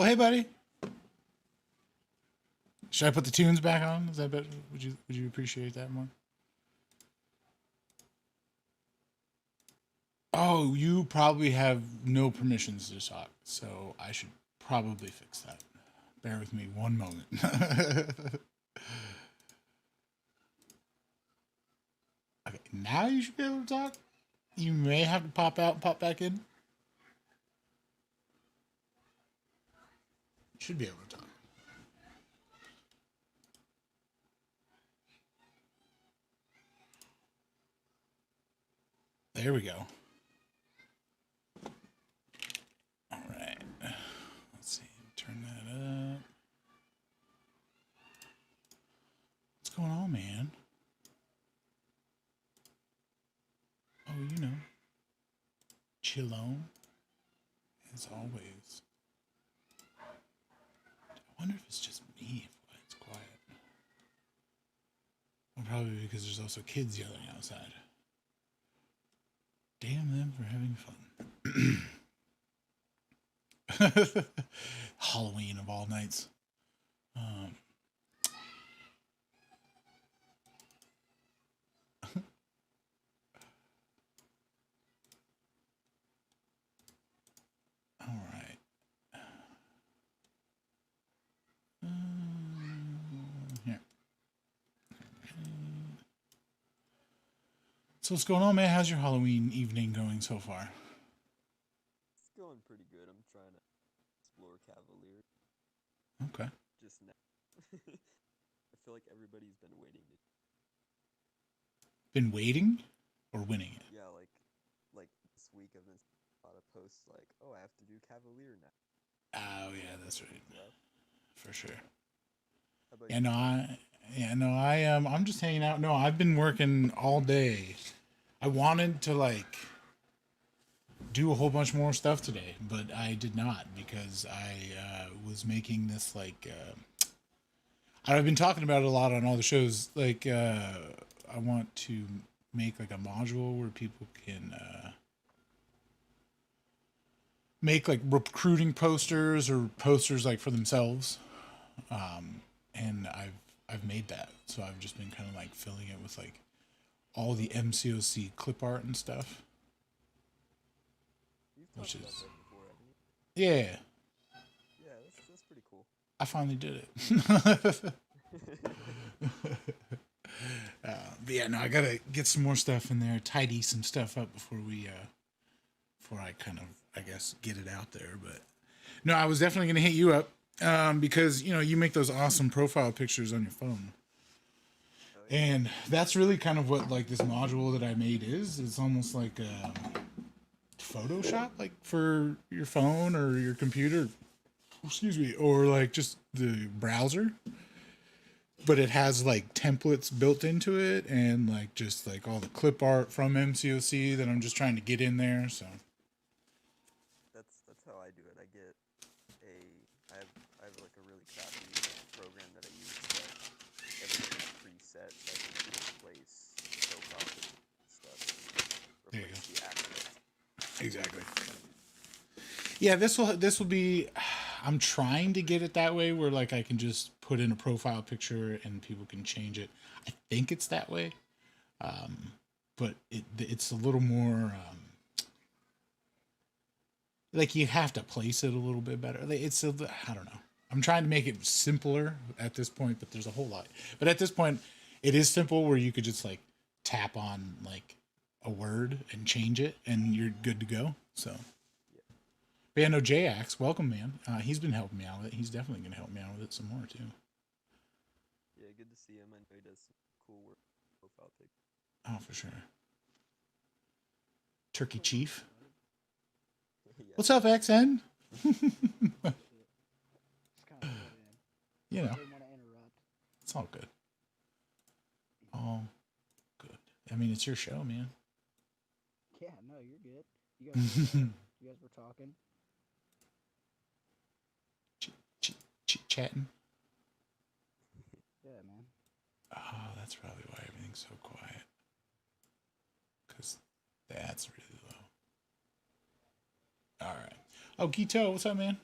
Well, hey, buddy. Should I put the tunes back on? Is that better? Would you appreciate that more? Oh, you probably have no permissions to talk, so I should probably fix that. Bear with me one moment. Okay, now you should be able to talk. You may have to pop out and pop back in. You should be able to talk. There we go. All right. Let's see. Turn that up. What's going on, man? Oh, you know. CHILLIN, as always. I wonder if it's just me if it's quiet. Well, probably because there's also kids yelling outside. Damn them for having fun. Halloween of all nights. All right. Here. So what's going on, man? How's your Halloween evening going so far? It's going pretty good. I'm trying to explore Cavalier Okay. just now. I feel like everybody's been waiting to. Been waiting or winning it? Yeah, like this week I've been seeing a lot of posts like, oh, I have to do Cavalier now. Oh yeah, that's right. Stuff. For sure. How about Yeah, you? no, I'm just hanging out. No, I've been working all day. I wanted to like do a whole bunch more stuff today, but I did not because I was making this like I've been talking about it a lot on all the shows. Like I want to make like a module where people can make like recruiting posters or posters like for themselves. And I've made that, so I've just been kind of like filling it with like all the MCoC clip art and stuff, You've which talked about is that before, haven't you? yeah. Yeah, that's pretty cool. I finally did it. But yeah, no, I gotta get some more stuff in there, tidy some stuff up before before I kind of, I guess, get it out there. But no, I was definitely gonna hit you up because you make those awesome profile pictures on your phone, Oh yeah. and that's really kind of what like this module that I made is. It's almost like Photoshop, like for your phone or your computer. Excuse me, or like just the browser, but it has like templates built into it and like just like all the clip art from MCoC that I'm just trying to get in there. So That's how I do it. A I have I have like a really crappy program that I use, but everything's preset, so I can just replace profile pictures and stuff, there you replace go. the assets. Exactly. Yeah, this will be. I'm trying to get it that way where like I can just put in a profile picture and people can change it. I think it's that way, but it's a little more. Like you have to place it a little bit better. Like, I don't know. I'm trying to make it simpler at this point, but there's a whole lot. But at this point, it is simple where you could just like tap on like a word and change it, and you're good to go. So, Yeah. but yeah, no, Jax, welcome, man. He's been helping me out with it. He's definitely gonna help me out with it some more too. Yeah, good to see him. I know he does some cool work profile pic. Oh, for sure. Turkey Chief, Yeah. what's up, XN? Shit. Just kind of put in. You know, Didn't want to interrupt. it's all good. All good. I mean, it's your show, man. Yeah, no, you're good. You guys were talking. Chatting. Yeah, man. Oh, that's probably why everything's so quiet. Because that's really low. All right. Oh, Gito, what's up, man?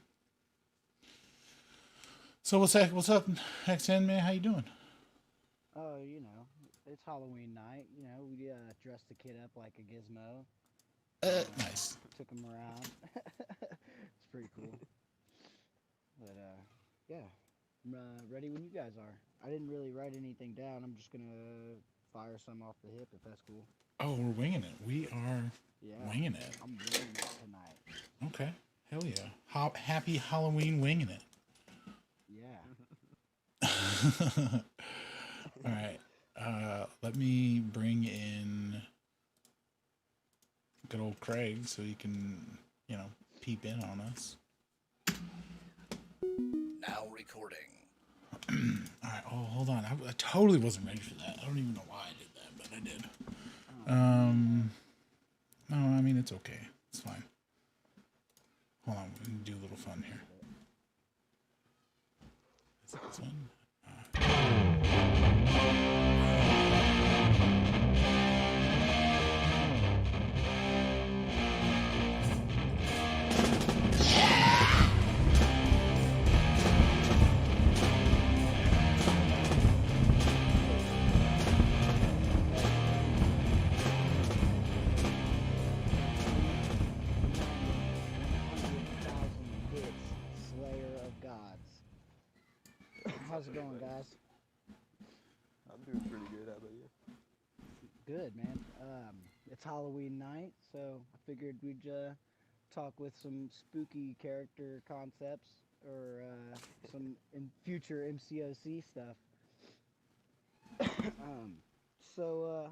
So what's up, XN man? How you doing? Oh, it's Halloween night. We dressed the kid up like a gizmo. Nice. Took him around. It's pretty cool. But yeah, I'm ready when you guys are. I didn't really write anything down. I'm just gonna fire some off the hip if that's cool. Oh, we're winging it. We are Yeah, winging it. I'm winging it tonight. Okay. Hell yeah. Happy Halloween winging it. Yeah. All right. Let me bring in good old Craig so he can, peep in on us. Now recording. All right. Oh, hold on. I totally wasn't ready for that. I don't even know why I did that, but I did. No, I mean, it's okay. It's fine. Hold on. We can do a little fun here. Is this one? Slayer of Gods. How's it going, guys? I'm doing pretty good. How about you? Good, man. It's Halloween night, so I figured we'd talk with some spooky character concepts or some in future MCOC stuff. um, so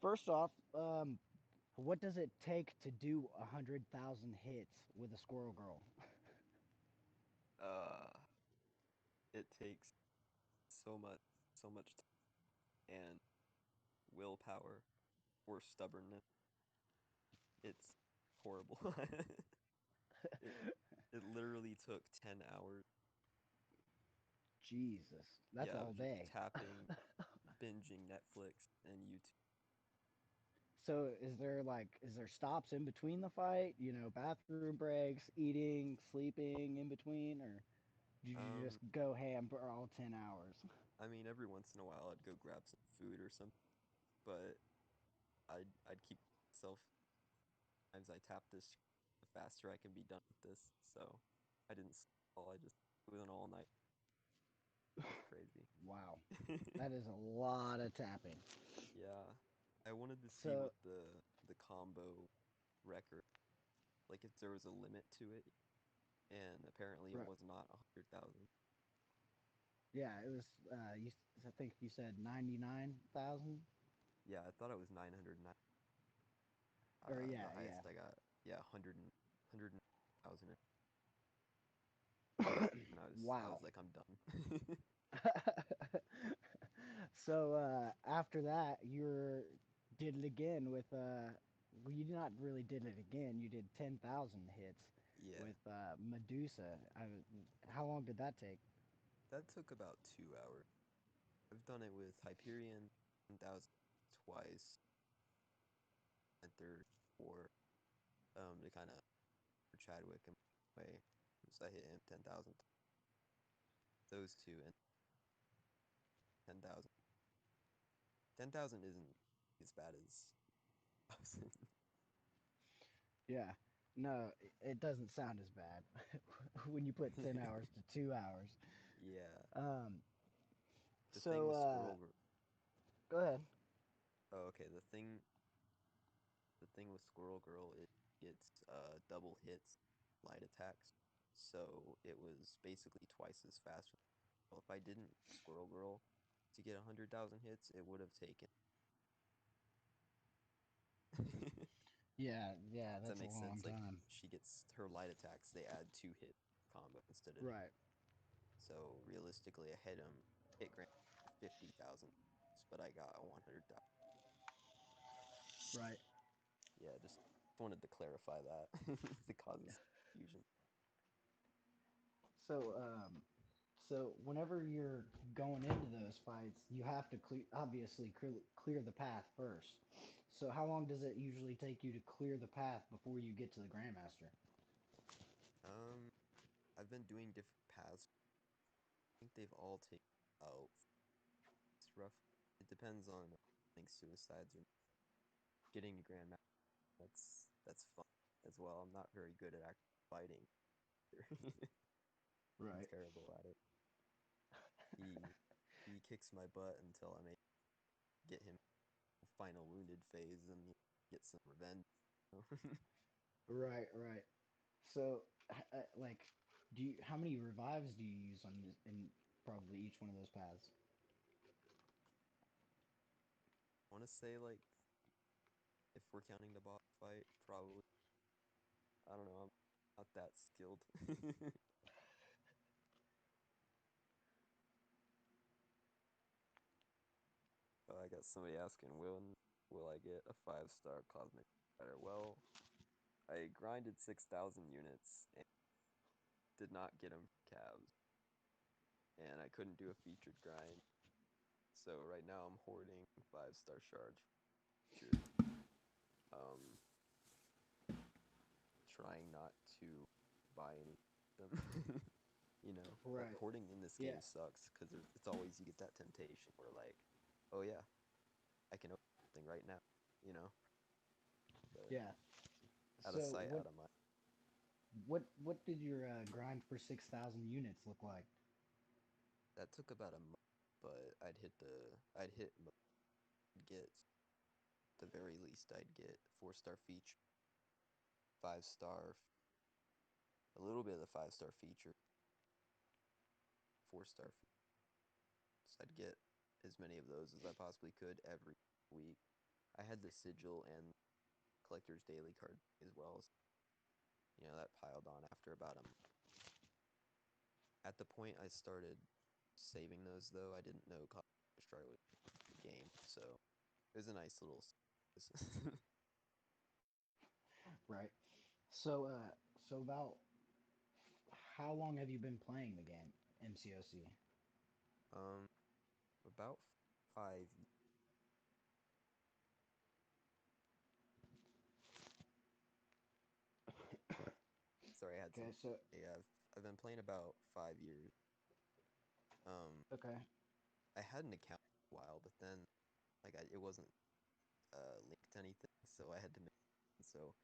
first off, what does it take to do 100,000 hits with a Squirrel Girl? Uh, it takes so much, so much time and willpower or stubbornness. It's horrible. it it literally took 10 hours. Jesus, that's Yeah, all of just day. tapping, binging Netflix and YouTube. So is there stops in between the fight? Bathroom breaks, eating, sleeping in between, or did you just Um, go ham for all 10 hours? I mean, every once in a while I'd go grab some food or something, but I'd keep myself. Times I tap this, the faster I can be done with this. So I didn't sleep all. I just it was an all night. It was crazy. Wow, that is a lot of tapping. Yeah, I wanted to see So what the combo record, like if there was a limit to it, and apparently it right, was not 100,000. yeah, it was. I think you said 99,000, Yeah, I thought it was 909. or The yeah, yeah. highest I got, yeah, 100,000, and I was Wow. like, I'm done. So after that, you did it again with well, you not really did it again. You did 10,000 hits Yeah, with Medusa. How long did that take? that took about 2 hours. I've done it with Hyperion 10,000 twice, and third four, to kind of for Chadwick and way, so I hit him 10,000. Those two and 10,000. 10,000 isn't as bad as 1,000. Yeah. No, it doesn't sound as bad when you put 10 hours to 2 hours. Yeah, Um, the thing so with go ahead. oh, okay, the thing with Squirrel Girl is it's double hits, light attacks. So it was basically twice as fast. Well, if I didn't Squirrel Girl to get 100,000 hits, it would have taken. Does Yeah, that that's a make long sense? Like time. she gets her light attacks, they add two hit combo instead of. Right, So realistically, I hit him hit Grant 50,000, but I got 100,000. right. Yeah, just wanted to clarify that. It causes confusion. So, so whenever you're going into those fights, you have to obviously clear the path first. So, how long does it usually take you to clear the path before you get to the Grandmaster? Um, I've been doing different paths. think they've all taken out. It's rough. It depends on I think suicides or getting to grandmaster. That's fun as well. I'm not very good at actually fighting. I'm Right. terrible at it. He he kicks my butt until I may get him final wounded phase and get some revenge. Right, right. So, like, how many revives do you use in probably each one of those paths? I want to say like if we're counting the boss fight, probably I don't know. I'm not that skilled. Oh, I got somebody asking, will I get a 5-star cosmic fighter? Well, I grinded 6,000 units and did not get them for calves, and I couldn't do a featured grind. So right now I'm hoarding 5-star shards for featured. Um, trying not to buy any of them. Like Right. hoarding in this Yeah. game sucks because it's always you get that temptation where like, oh yeah, I can open something right now, you know. But Yeah. out of So sight, out of mind. what did your grind for 6,000 units look like? That took about a month, but I'd hit get the very least I'd get 4-star feature, 5-star, a little bit of the 5-star feature, 4-star. So I'd get as many of those as I possibly could every week. I had the sigil and collector's daily card as well. So, that piled on after about a month. At the point I started saving those, though, I didn't know Counter-Strike was the game, so it was a nice little. Right. So so about how long have you been playing the game, MCOC? um, about 5. Sorry, I had some. Okay, so Yeah, I've been playing about 5 years. Um, okay. I had an account for a while, but then it wasn't linked to anything, so I had to make. So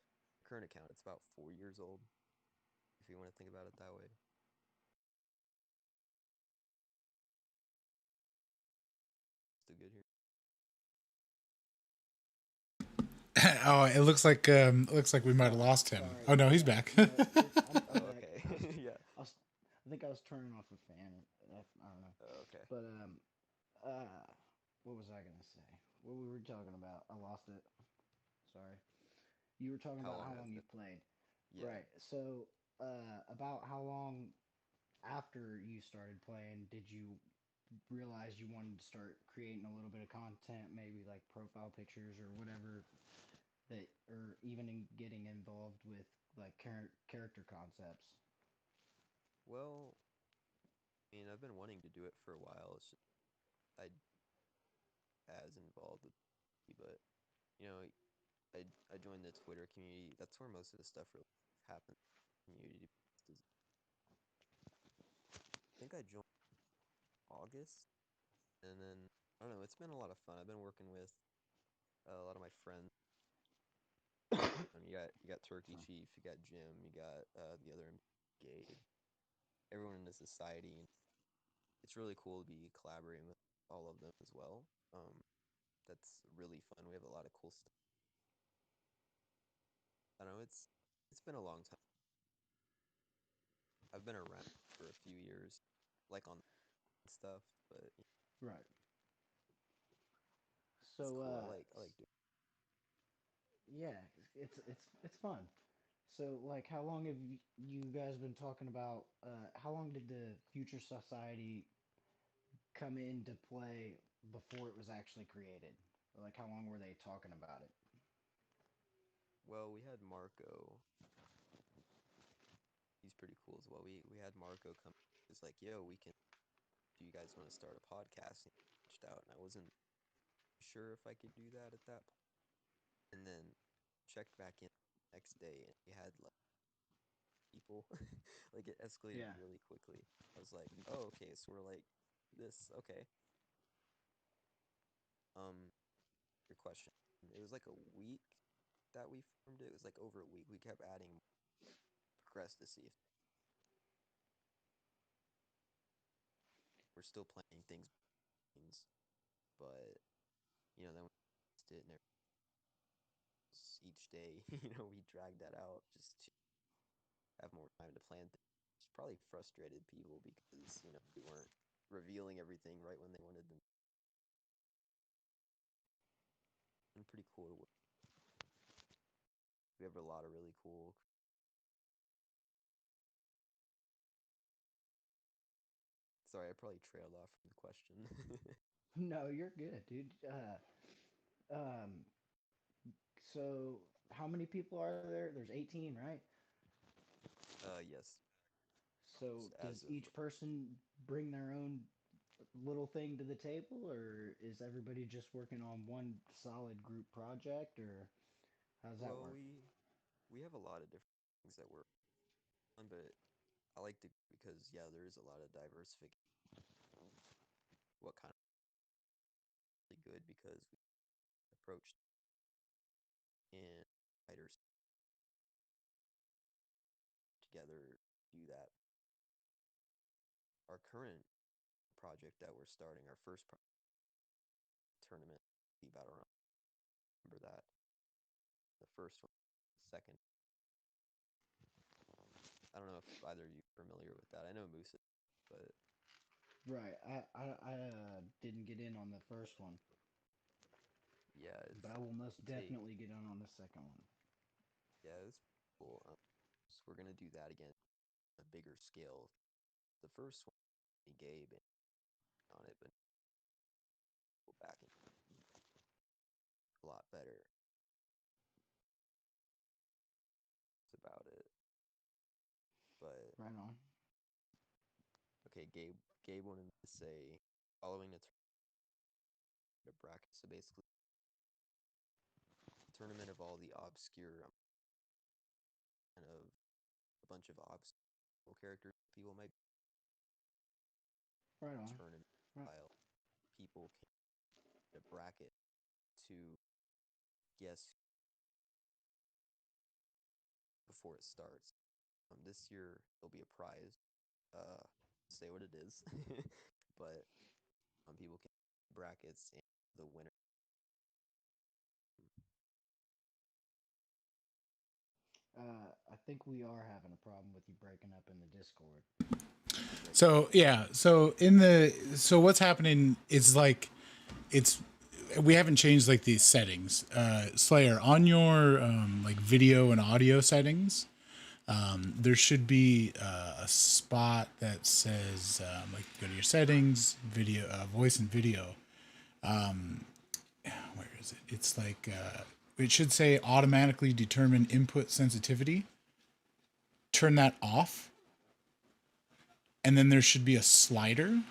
current account, it's about 4 years old, if you want to think about it that way. Still good here. Oh, it looks like we might have lost him. Sorry. Oh no, he's Yeah. back. No, I'm Oh, back. okay. Yeah. I was, I think I was turning off a fan. I don't know. Oh, okay. But uh, what was I gonna say? What we were talking about? I lost it. Sorry. You were talking How about long how has long it been? you've played. Yeah. Right. So, about how long after you started playing did you realize you wanted to start creating a little bit of content, maybe like profile pictures or whatever that, or even in getting involved with like character concepts? Well, I mean, I've been wanting to do it for a while. It's just I as involved with me, but you know, I joined the Twitter community. That's where most of the stuff really happens. Community. I think I joined August, and then I don't know. It's been a lot of fun. I've been working with a lot of my friends. You got Turkey Chief, you got Jim, you got the other Gabe, everyone in the society. And it's really cool to be collaborating with all of them as well. That's really fun. We have a lot of cool stuff. I don't know. It's been a long time. I've been around for a few years, like on stuff, but Right. it's So, cool. I like doing. yeah, it's fun. So, like, how long have you guys been talking about? How long did the Future Society come into play before it was actually created? Or, like, how long were they talking about it? Well, we had Marco. He's pretty cool as well. We had Marco come. He's like, "Yo, we can. Do you guys want to start a podcast?" And he reached out, and I wasn't sure if I could do that at that point. And then checked back in the next day, and we had like people. Like it escalated Yeah. really quickly. I was like, oh, okay, so we're like this, okay. Your question. It was like a week that we formed it. It was like over a week. We kept adding progress to see if we're still playing things, but then we did it, and each day, we dragged that out just to have more time to plan things. It's probably frustrated people because we weren't revealing everything right when they wanted them. And pretty cool to work. We have a lot of really cool. Sorry, I probably trailed off from the question. No, you're good, dude. So how many people are there? There's 18, right? Yes. So As does of each person bring their own little thing to the table, or is everybody just working on one solid group project, or how's that well, work? we have a lot of different things that we're on, but I like to because there is a lot of diversification. What kind of really good because we approached in writers together do that. Our current project that we're starting, our first tournament, be battle round. Remember that the first one, second. I don't know if either of you are familiar with that. I know Moo00se, but Right. I didn't get in on the first one, yeah, but it's I will most you take definitely get in on the second one. it's cool. So we're gonna do that again, a bigger scale. The first one, Gabe on it, but go back and a lot better. It's about it. But Right on. okay, Gabe wanted to say following the bracket. So basically, a tournament of all the obscure kind of a bunch of obscure characters people might Right on. tournament Right. style. People can get a bracket to guess before it starts. This year there'll be a prize. Say what it is, but people can brackets and the winner. I think we are having a problem with you breaking up in the Discord. So yeah, so what's happening is like it's we haven't changed like these settings. Slayer, on your like video and audio settings, there should be a spot that says like go to your settings, video, voice and video. Where is it? It's like it should say automatically determine input sensitivity. Turn that off, and then there should be a slider.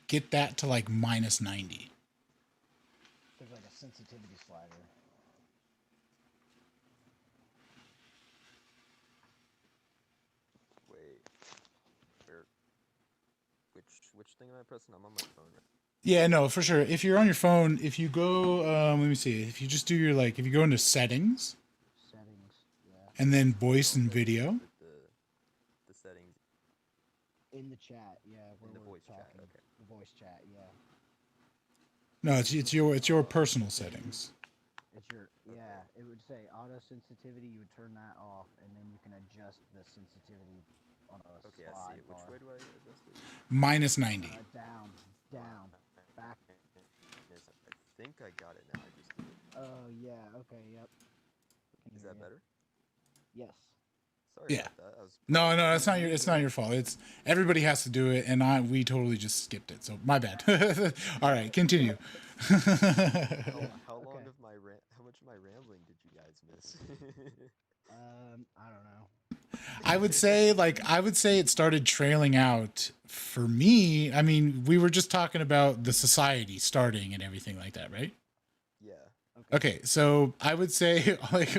Get that to like -90. There's like a sensitivity slider. Wait, where? Which thing am I pressing? I'm on my phone. Right? Yeah, no, for sure. If you're on your phone, if you go, let me see. If you just do your like, if you go into settings Settings. Yeah. and then voice Oh, and settings. video. With the settings In the chat. Yeah, where in the we're voice chat. talking. Okay. The voice chat. Yeah. No, it's your personal settings. It's your Okay. It would say auto sensitivity. You would turn that off, and then you can adjust the sensitivity on a Okay, I see slide it. Which bar. way do I adjust it? -90. Down, down, back. I think I got it now. I just did it. Oh yeah. Okay. Yep. Can Is hear that you. better? Yes. Sorry Yeah. about that. I was No, probably no, No, you're it's not good. your fault. It's everybody has to do it, and we totally just skipped it. So my bad. All right, continue. how long Okay. of how much of my rambling did you guys miss? I don't know. I would say it started trailing out for me. I mean, we were just talking about the society starting and everything like that, right? Yeah. Okay, so I would say, like,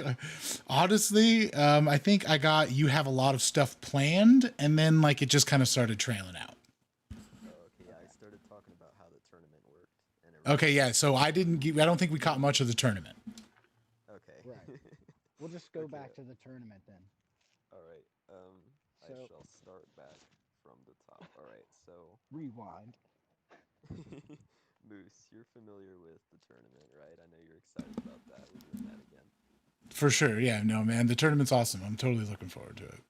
honestly, I think I got you have a lot of stuff planned, and then like it just kind of started trailing out. Oh, okay, yeah, I started talking about how the tournament worked and Okay, everything. yeah. So I don't think we caught much of the tournament. Okay. Right. We'll just go Okay. back to the tournament then. All right. I So shall start back from the top. All right. So, rewind. Moose, you're familiar with the tournament, right? I know you're excited about that. We're doing that again. For sure, yeah. No, man, the tournament's awesome. I'm totally looking forward to it.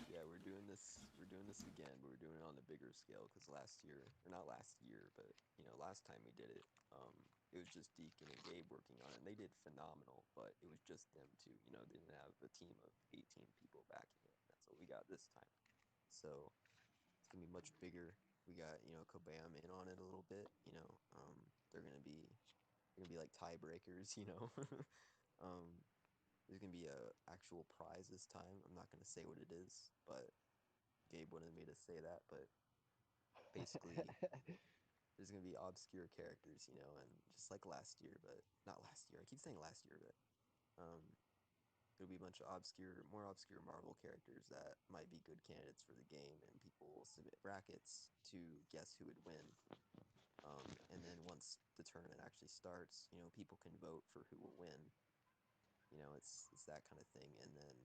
Yeah, we're doing this. We're doing this again, but we're doing it on a bigger scale because last year, or not last year, but last time we did it, it was just Deacon and Gabe working on it, and they did phenomenal. But it was just them two. They didn't have a team of 18 people backing it. That's what we got this time. So it's gonna be much bigger. We got Kabam in on it a little bit. They're gonna be like tiebreakers. um, there's gonna be a actual prize this time. I'm not gonna say what it is, but Gabe wanted me to say that. But basically, there's gonna be obscure characters, and just like last year, but not last year. I keep saying last year, but um, there'll be a bunch of more obscure Marvel characters that might be good candidates for the game, and people will submit brackets to guess who would win. And then once the tournament actually starts, people can vote for who will win. It's that kind of thing. And then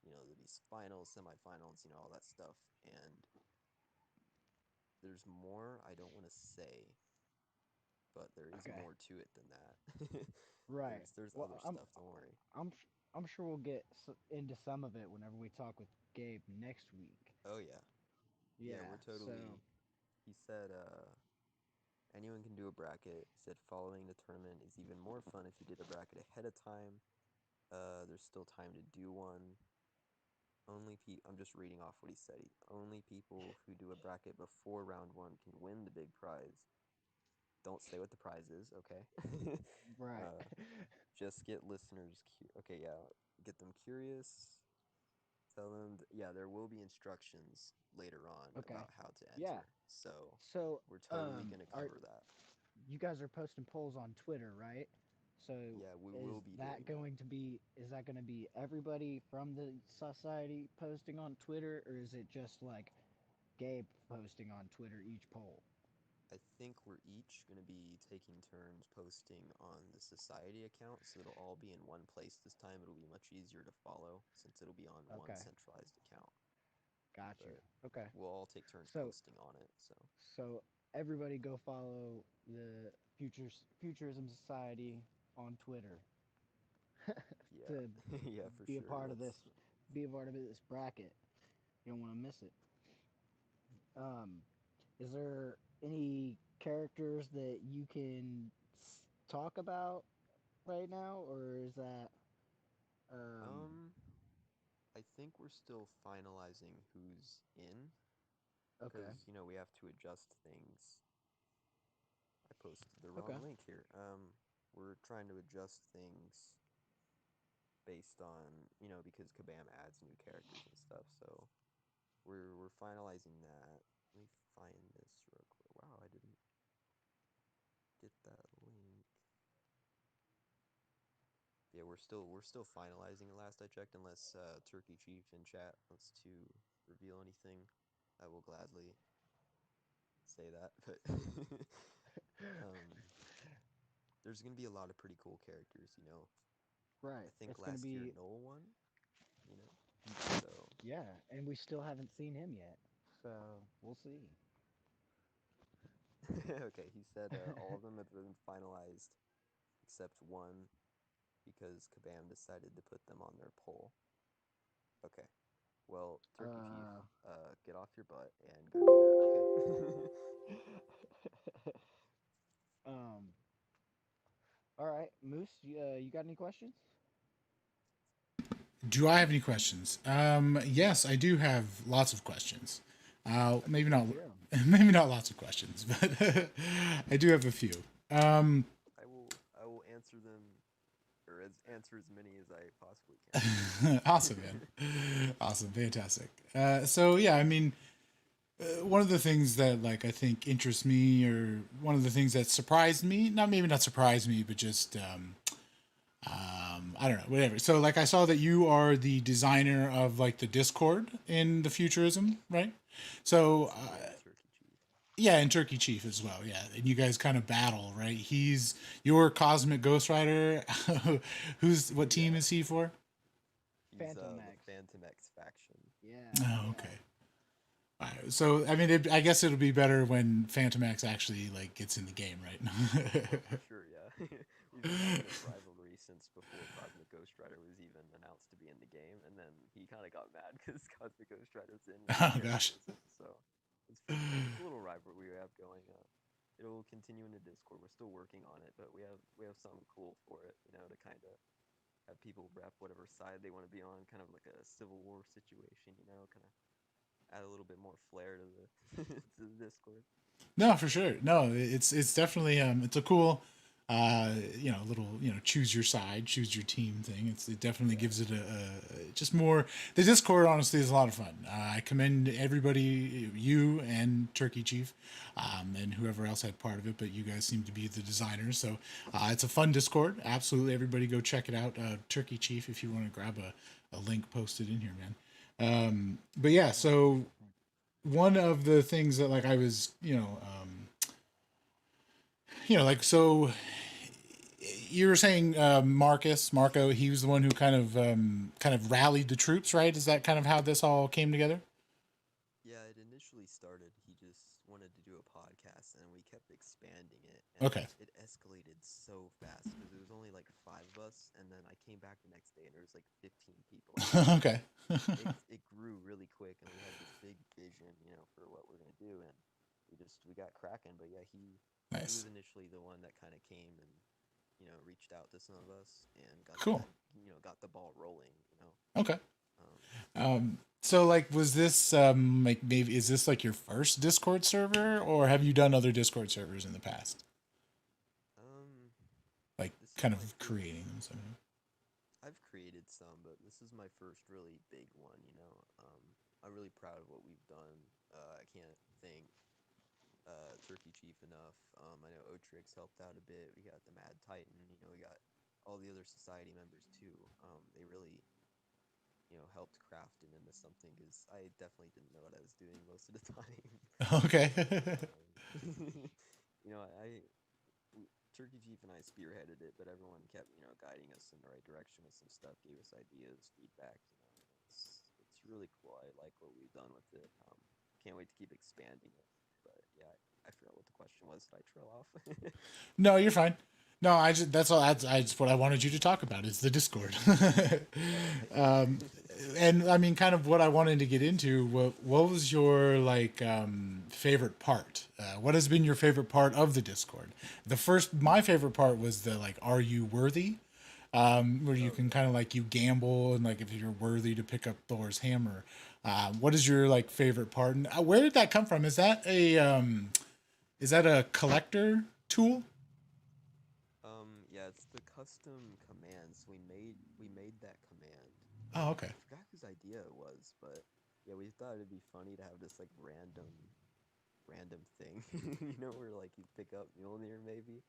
there'll be finals, semifinals, all that stuff. And there's more I don't want to say, but there is Okay. more to it than that. Right. There's Well, other stuff. Don't worry. I'm sure we'll get into some of it whenever we talk with Gabe next week. Oh yeah, yeah. Yeah. We're So totally. He said, anyone can do a bracket. He said following the tournament is even more fun if you did a bracket ahead of time. There's still time to do one. I'm just reading off what he said. Only people who do a bracket before round one can win the big prize. Don't say what the prize is, okay? right. Just get listeners. Okay, yeah. Get them curious. Tell them, yeah, there will be instructions later on Okay. about how to Yeah. enter. So So we're totally gonna are cover that. you guys are posting polls on Twitter, right? So Yeah, we will be doing that. is that going to be everybody from the society posting on Twitter, or is it just like Gabe posting on Twitter each poll? I think we're each going to be taking turns posting on the society account, so it'll all be in one place this time. It'll be much easier to follow since it'll be on one Okay, centralized account. got you. But Okay, we'll all take turns so posting on it. So so everybody go follow the Futurism Society on Twitter yeah, to yeah, for be a sure. part of That's this, be a part of this bracket. You don't want to miss it. Um, is there any characters that you can talk about right now, or is that um um. I think we're still finalizing who's in okay? because we have to adjust things. I posted the Okay. wrong link here. We're trying to adjust things based on because Kabam adds new characters and stuff. So we're finalizing that. Let me find this real quick. Wow, I didn't get that link. Yeah, we're still finalizing it. Last I checked, unless Turkey Chief in chat wants to reveal anything, I will gladly say that. But um, there's gonna be a lot of pretty cool characters. I Right. think It's gonna last year be Noel won. You know, so yeah, and we still haven't seen him yet, so we'll see. okay. He said all of them have been finalized except one because Kabam decided to put them on their poll. Okay. Well, Turkey Chief, Uh. get off your butt and go do that, okay? um. All right, Moose. You got any questions? Do I have any questions? Yes, I do have lots of questions. Maybe not, Let's hear 'em. maybe not lots of questions, but I do have a few. I will answer them or answer as many as I possibly can. Awesome, man. Awesome, fantastic. So yeah, I mean, one of the things that like I think interests me, or one of the things that surprised me, maybe not surprised me, but just I don't know, whatever. So like I saw that you are the designer of like the Discord in the Futurism, right? So Yeah, Turkey Chief. yeah, and Turkey Chief as well. Yeah, and you guys kind of battle, right? He's your Cosmic Ghost Rider. Who's what team Yeah, is he for? he's Phantom the X. Phantom X faction. Yeah, Oh, yeah. okay. So I mean, I guess it'll be better when Phantom X actually like gets in the game, right? Oh, for sure, yeah. We've been having this rivalry since before Cosmic Ghost Rider was even announced to be in the game, and then he kind of got mad because Cosmic Ghost Rider's in and his Oh character gosh. isn't. So it's pretty cool. It's a little rivalry we have going. It'll continue in the Discord. We're still working on it, but we have something cool for it, to kind of have people rep whatever side they want to be on, kind of like a civil war situation, kind of add a little bit more flair to the to the Discord. No, for sure. No, it's definitely it's a cool little choose your side, choose your team thing. It definitely Yeah. gives it a just more. The Discord honestly is a lot of fun. I commend everybody, you and Turkey Chief, and whoever else had part of it. But you guys seem to be the designers, so it's a fun Discord. Absolutely, everybody go check it out. Turkey Chief, if you want to grab a link posted in here, man. But yeah, so one of the things that like I was like so you were saying Marco, he was the one who kind of rallied the troops, right? Is that kind of how this all came together? Yeah, it initially started, he just wanted to do a podcast, and we kept expanding it, and Okay. it escalated so fast because it was only like five of us, and then I came back the next day and there was like 15 people in it. So Okay. it grew really quick, and we had this big vision, for what we're gonna do, and we got cracking. But yeah, he was Nice. initially the one that kind of came and reached out to some of us and Cool. got the ball rolling. Okay. Um, So like was this like maybe is this like your first Discord server or have you done other Discord servers in the past? um, Like this is kind my of first. creating them somehow. I've created some, but this is my first really big one. I'm really proud of what we've done. I can't thank Turkey Chief enough. I know Otrix helped out a bit. We got the Mad Titan. We got all the other society members too. They really helped craft it into something because I definitely didn't know what I was doing most of the time. Okay. um, Turkey Chief and I spearheaded it, but everyone kept guiding us in the right direction with some stuff, gave us ideas, feedback. It's really cool. I like what we've done with it. Can't wait to keep expanding it. But yeah, I forgot what the question was. Did I trail off? No, you're fine. No, I just that's all. I just what I wanted you to talk about is the Discord. Oh, thank you. And I mean, kind of what I wanted to get into. What was your like favorite part? What has been your favorite part of the Discord? My favorite part was the like, are you worthy? Where you Oh can yeah. kind of like you gamble and like if you're worthy to pick up Thor's hammer. What is your like favorite part? And where did that come from? Is that a collector tool? Yeah, it's the custom commands. We made that command. Oh, okay. I forgot whose idea it was, but yeah, we thought it'd be funny to have this like random thing. Where like you pick up Mjolnir maybe.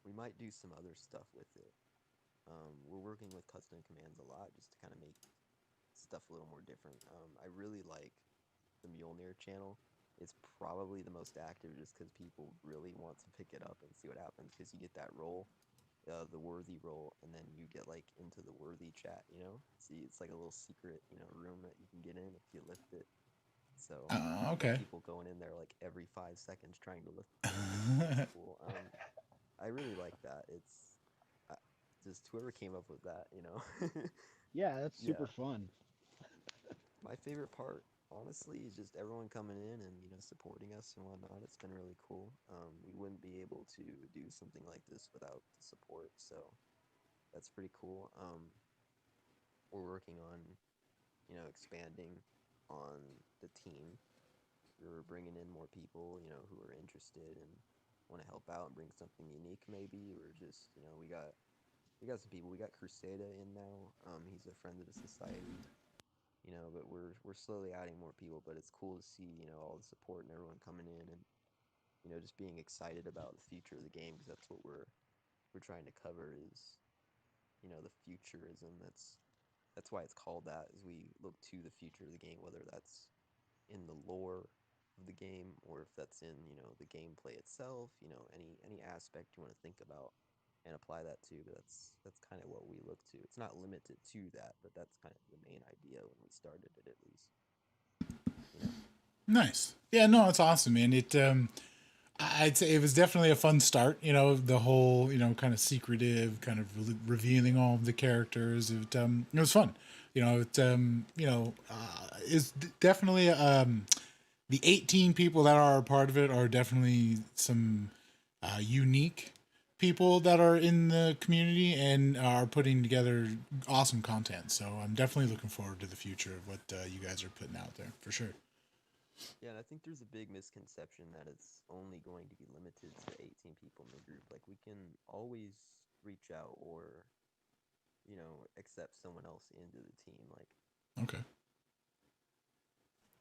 We might do some other stuff with it. We're working with custom commands a lot just to kind of make stuff a little more different. I really like the Mjolnir channel. It's probably the most active just because people really want to pick it up and see what happens because you get that roll, the worthy roll, and then you get like into the worthy chat. See, it's like a little secret, room that you can get in if you lift it. So you got Okay. people going in there like every 5 seconds trying to lift the thing. It's pretty cool. I really like that. It's uh, just whoever came up with that. Yeah, that's super Yeah. fun. My favorite part, honestly, is just everyone coming in and supporting us and whatnot. It's been really cool. We wouldn't be able to do something like this without the support, so that's pretty cool. We're working on expanding on the team. We're bringing in more people, who are interested and want to help out and bring something unique. Maybe or just we got some people. We got Crusada in now. He's a friend of the society. But we're slowly adding more people. But it's cool to see all the support and everyone coming in and just being excited about the future of the game because that's what we're trying to cover is you know, the futurism. That's why it's called that, is we look to the future of the game, whether that's in the lore of the game or if that's in, you know, the gameplay itself, you know, any aspect you want to think about and apply that to. But that's kind of what we look to. It's not limited to that, but that's kind of the main idea when we started it, at least. You know. Nice. Yeah, no, it's awesome, man. I'd say it was definitely a fun start. You know, the whole, you know, kind of secretive, kind of revealing all of the characters. It was fun. You know, is definitely the 18 people that are a part of it are definitely some unique people that are in the community and are putting together awesome content. So I'm definitely looking forward to the future of what you guys are putting out there for sure. Yeah, and I think there's a big misconception that it's only going to be limited to 18 people in the group. Like, we can always reach out or, you know, accept someone else into the team. Like, Okay.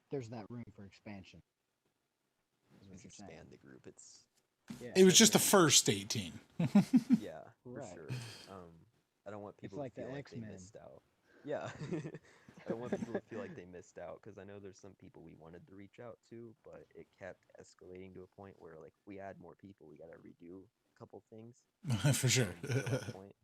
There's that room for expansion. Is what just you're saying. expand the group. It's Yeah. It was just the definitely, first 18. yeah, for Right. sure. I don't want It's people like to the feel like they X-Men. missed out. Yeah. I don't want people to feel like they missed out, because I know there's some people we wanted to reach out to, but it kept escalating to a point where, like, if we add more people, we got to redo a couple things For sure. to that point.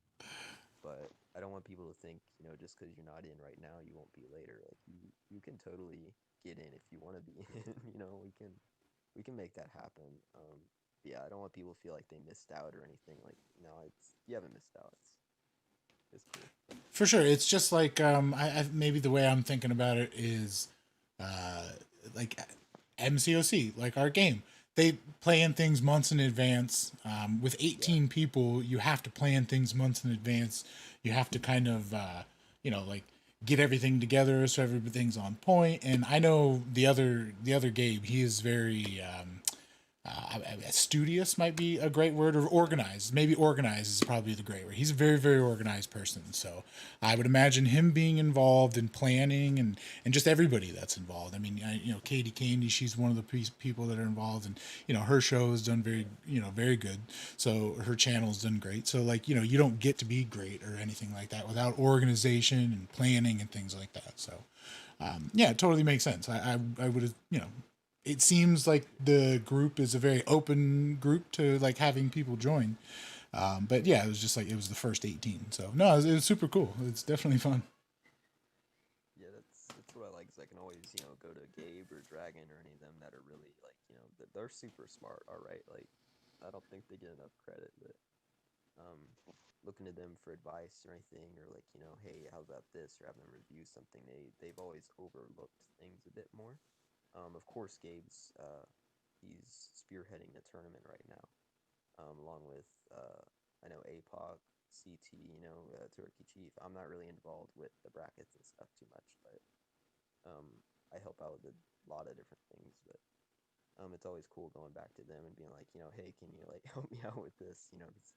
But I don't want people to think, you know, just because you're not in right now, you won't be later. Like, you can totally get in if you want to be in. You know, we can make that happen. Yeah, I don't want people to feel like they missed out or anything. Like, no, you haven't missed out. It's cool. For sure. It's just like maybe the way I'm thinking about it is like MCoC, like our game. They plan things months in advance. With 18 people, you have to plan things months in advance. You have to kind of, like get everything together so everything's on point. And I know the other Gabe, he is very studious might be a great word, or organized. Maybe organized is probably the great word. He's a very, very organized person. So I would imagine him being involved in planning and just everybody that's involved. I mean, Katie Candy, she's one of the people that are involved, and, her show has done very good. So her channel's done great. So, like, you don't get to be great or anything like that without organization and planning and things like that. So, yeah, it totally makes sense. I would have, it seems like the group is a very open group to like having people join. But yeah, it was just like it was the first 18. So no, it was super cool. It's definitely fun. Yeah, that's what I like. Is I can always, go to Gabe or Dragon or any of them that are really, like, they're super smart. All right, like, I don't think they get enough credit, but looking to them for advice or anything, or like, hey, how about this, or having them review something, they've always overlooked things a bit more. Of course, Gabe's he's spearheading the tournament right now, along with I know APOC, CT, Turkey Chief. I'm not really involved with the brackets and stuff too much, but I help out with a lot of different things. But it's always cool going back to them and being like, hey, can you like help me out with this? 'Cause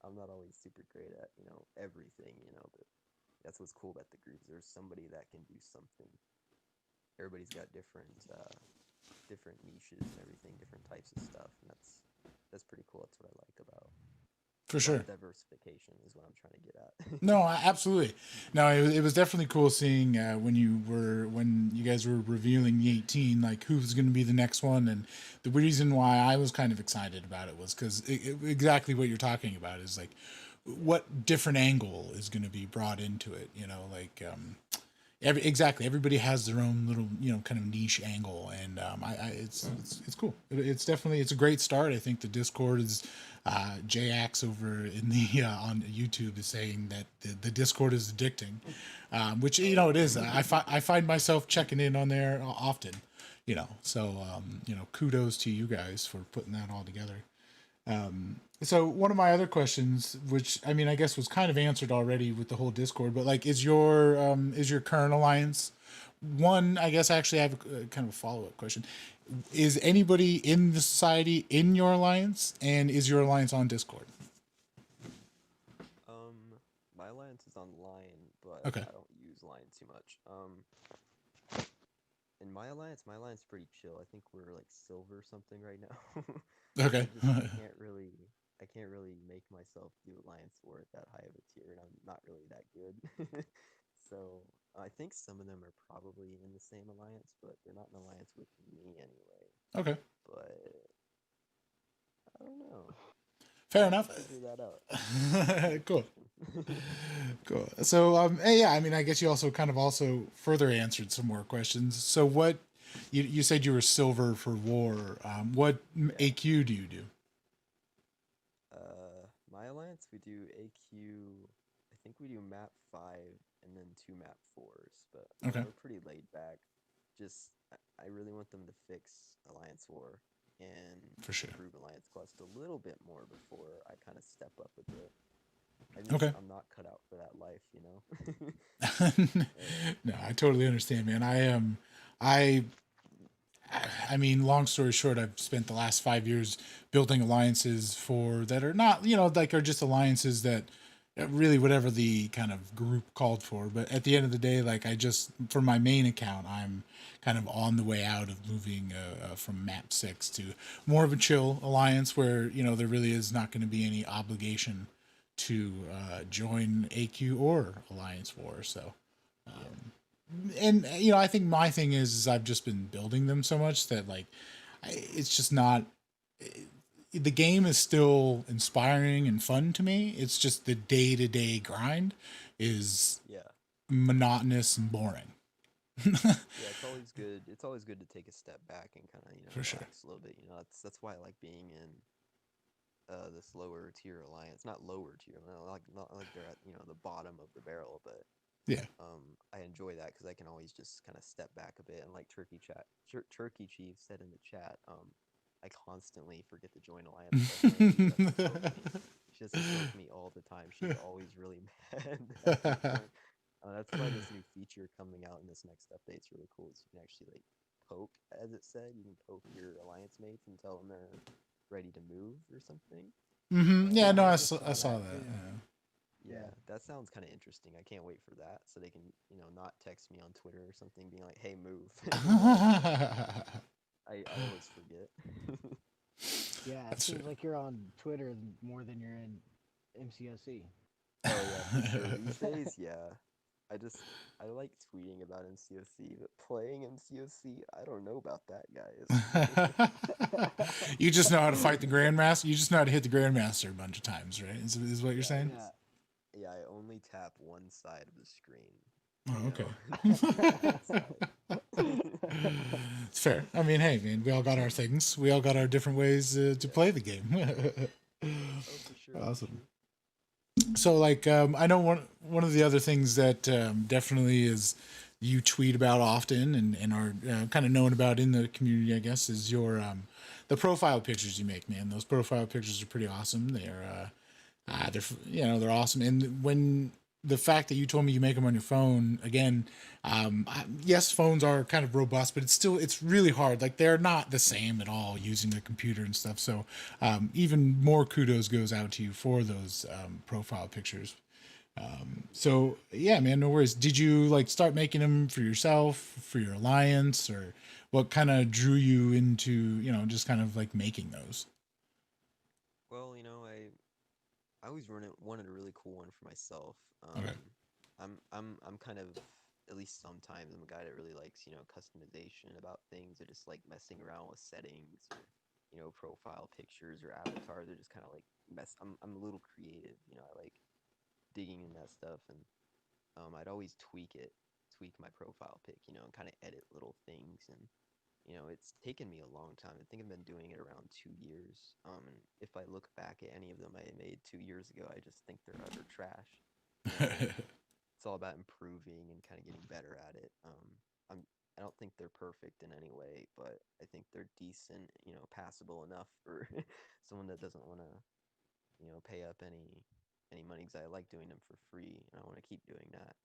I'm not always super great at everything, but that's what's cool about the groups. There's somebody that can do something. Everybody's got different niches and everything, different types of stuff, and that's pretty cool. That's what I like about For sure. diversification is what I'm trying to get at. No, absolutely. No, it was definitely cool seeing when you guys were revealing the 18, like who's going to be the next one. And the reason why I was kind of excited about it was because exactly what you're talking about is like what different angle is going to be brought into it. Like everybody has their own little kind of niche angle, and it's cool. It's definitely it's a great start. I think the Discord is Jax over in the on YouTube is saying that the Discord is addicting, which it is. I find myself checking in on there often, so kudos to you guys for putting that all together. So one of my other questions, which I mean, I guess was kind of answered already with the whole Discord, but like, is your current alliance one? I guess actually I have a kind of a follow-up question. Is anybody in the society in your alliance, and is your alliance on Discord? My alliance is online, but Okay. I don't use Line too much. In my alliance is pretty chill. I think we're like silver something right now. Okay. I can't really I can't really make myself do Alliance War at that high of a tier, and I'm not really that good. So I think some of them are probably in the same alliance, but they're not in alliance with me anyway. Okay. But I don't know. Fair I'll enough. figure that out. Cool. Cool. So, yeah, I mean, I guess you also kind of also further answered some more questions. So, what you said you were silver for war. What AQ do you do? My alliance, we do AQ. I think we do map 5 and then 2 map 4s, but Okay. we're pretty laid back. Just I really want them to fix Alliance War and For sure. improve Alliance Quest a little bit more before I kind of step up a bit. Okay. I'm not cut out for that life, you know. No, I totally understand, man. I mean, long story short, I've spent the last 5 years building alliances for that are not, like are just alliances that really whatever the kind of group called for. But at the end of the day, like for my main account, I'm kind of on the way out of moving from map 6 to more of a chill alliance where, there really is not going to be any obligation to join AQ or Alliance War. So, and I think my thing is I've just been building them so much that like it's just not. The game is still inspiring and fun to me. It's just the day-to-day grind is monotonous and boring. Yeah, it's always good. It's always good to take a step back and kind of For sure. relax a little bit. That's why I like being in this lower tier alliance. Not lower tier, not like they're at the bottom of the barrel, but Yeah. I enjoy that because I can always just kind of step back a bit. And like Turkey Chief said in the chat, I constantly forget to join alliance. She doesn't poke me all the time. She's always really mad that I don't join. That's why this new feature coming out in this next update is really cool. Is you can actually like poke, as it said, you can poke your alliance mates and tell them they're ready to move or something. Yeah, no, I just saw that. too. Yeah, that sounds kind of interesting. I can't wait for that, so they can not text me on Twitter or something, being like, "Hey, move." I always forget. Yeah, it seems like you're on Twitter more than you're in MCOC. Oh yeah, for sure. These days, yeah. I like tweeting about MCOC, but playing MCOC, I don't know about that, guys. You just know how to fight the Grandmaster. You just know how to hit the Grandmaster a bunch of times, right? Is what you're saying? Yeah, I only tap one side of the screen. Oh, okay. It's fair. I mean, hey, man, we all got our things. We all got our different ways to play the game. Oh, for sure. Awesome. So, like, I know one of the other things that definitely is you tweet about often and are kind of known about in the community, I guess, is your the profile pictures you make, man. Those profile pictures are pretty awesome. They're awesome. And when the fact that you told me you make them on your phone again, yes, phones are kind of robust, but it's really hard. Like they're not the same at all using the computer and stuff. So even more kudos goes out to you for those profile pictures. So yeah, man, no worries. Did you like start making them for yourself, for your alliance, or what kind of drew you into, just kind of like making those? Well, I always wanted a really cool one for myself. Okay. I'm kind of, at least sometimes, I'm a guy that really likes customization about things, or just like messing around with settings, or profile pictures or avatars, or just kind of like I'm a little creative. I like digging in that stuff, and I'd always tweak my profile pic, and kind of edit little things. And it's taken me a long time. I think I've been doing it around 2 years. And if I look back at any of them I made 2 years ago, I just think they're utter trash. It's all about improving and kind of getting better at it. I don't think they're perfect in any way, but I think they're decent, passable enough for someone that doesn't want to, pay up any money, because I like doing them for free and I want to keep doing that.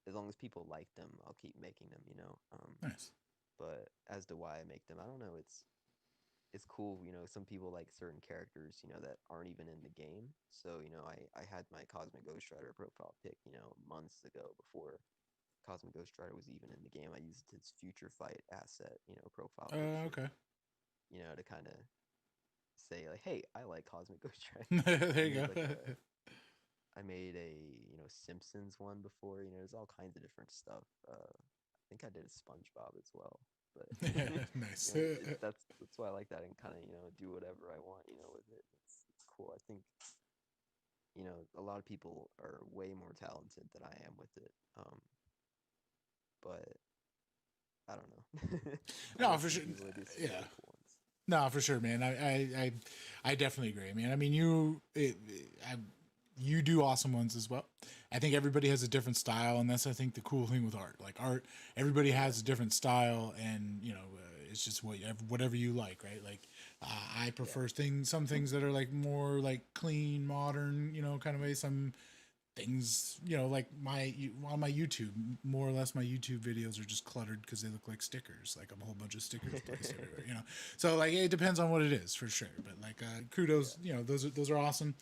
As long as people like them, I'll keep making them. Nice. But as to why I make them, I don't know. It's cool. Some people like certain characters, that aren't even in the game. So, I had my Cosmic Ghost Rider profile pic, months ago, before Cosmic Ghost Rider was even in the game. I used his Future Fight asset, profile picture. Okay. To kind of say like, hey, I like Cosmic Ghost Rider. There you go. I made a Simpsons one before. There's all kinds of different stuff. I think I did a SpongeBob as well. But Nice. that's why I like that, and kind of do whatever I want with it. It's cool. I think a lot of people are way more talented than I am with it. But I don't know. No, for sure. Yeah. Really cool ones. No, for sure, man. I definitely agree, man. I mean, you do awesome ones as well. I think everybody has a different style, and that's, I think, the cool thing with art. Like art, everybody has a different style, and it's just whatever you like, right? Like I prefer some things that are like more like clean, modern, kind of way. Some things, like on my YouTube, more or less my YouTube videos are just cluttered because they look like stickers, like a whole bunch of stickers placed everywhere, so like it depends on what it is, for sure. But like kudos, those are awesome.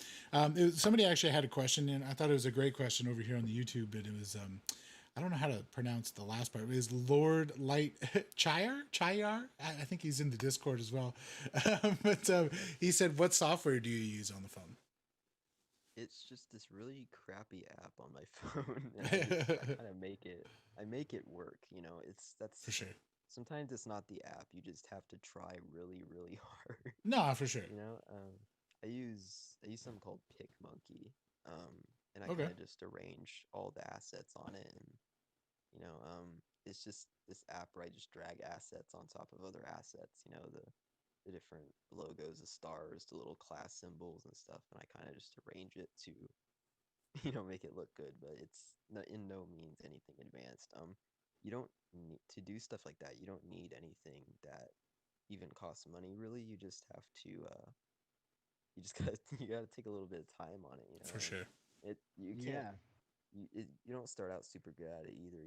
Somebody actually had a question, and I thought it was a great question over here on the YouTube, but it was I don't know how to pronounce the last part. It was Lord Light Chayar. I think he's in the Discord as well. But he said, what software do you use on the phone? It's just this really crappy app on my phone. And I kind of make it work. That's for sure. Sometimes it's not the app. You just have to try really, really hard. No, for sure. I use something called PicMonkey. And I Okay. kind of just arrange all the assets on it, and it's just this app where I just drag assets on top of other assets. The different logos, the stars, the little class symbols and stuff, and I kind of just arrange it to, make it look good. But it's in no means anything advanced. You don't need to do stuff like that. You don't need anything that even costs money, really. You just have to, you just gotta take a little bit of time on it. For sure. You can't. You don't start out super good at it either.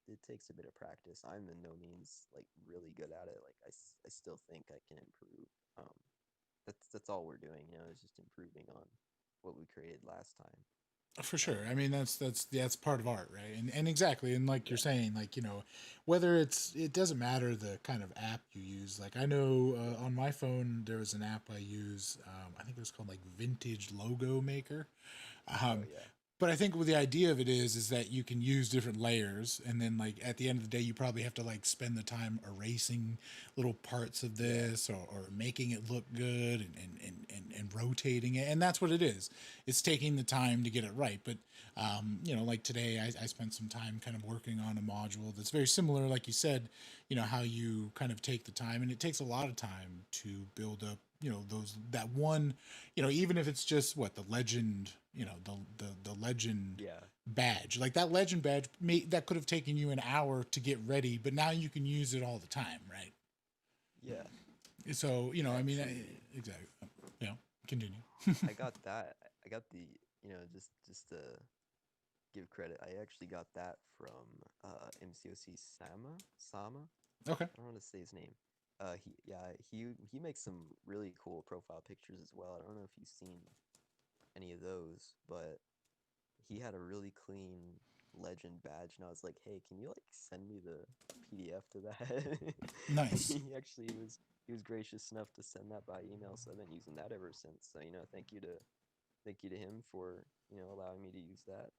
It takes a bit of practice. I'm in no means like really good at it. Like I still think I can improve. That's all we're doing. Is just improving on what we created last time. For sure. I mean, that's part of art, right? And exactly. And like you're saying, like, whether it doesn't matter the kind of app you use. Like I know on my phone, there was an app I use. I think it was called like Vintage Logo Maker. Yeah. But I think what the idea of it is that you can use different layers, and then like at the end of the day, you probably have to like spend the time erasing little parts of this or making it look good and rotating it. And that's what it is. It's taking the time to get it right. But, like today, I spent some time kind of working on a module that's very similar, like you said, how you kind of take the time, and it takes a lot of time to build up, that one, even if it's just the legend, the legend badge, like that legend badge that could have taken you an hour to get ready, but now you can use it all the time, right? Yeah. So, I mean, exactly. Continue. I got that. I got the, just to give credit, I actually got that from MCOC Sama. Okay. I don't want to say his name. He makes some really cool profile pictures as well. I don't know if you've seen any of those, but he had a really clean legend badge, and I was like, hey, can you like send me the PDF to that? Nice. He was gracious enough to send that by email, so I've been using that ever since. So thank you to him for allowing me to use that.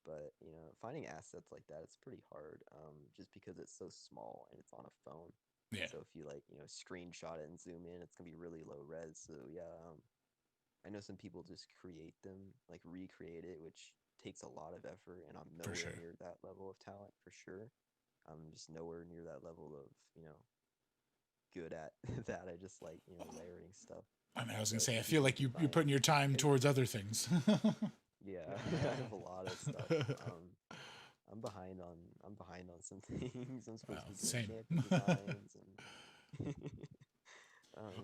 But finding assets like that, it's pretty hard, just because it's so small and it's on a phone. Yeah. So if you like screenshot it and zoom in, it's gonna be really low res. So yeah, I know some people just create them, like recreate it, which takes a lot of effort, and I'm nowhere near that level of talent for sure. I'm just nowhere near that level of good at that. I just like layering stuff. I mean, I was gonna say, I feel like you're putting your time towards other things. Yeah, I have a lot of stuff. I'm behind on some things. I'm supposed to be doing champion designs and.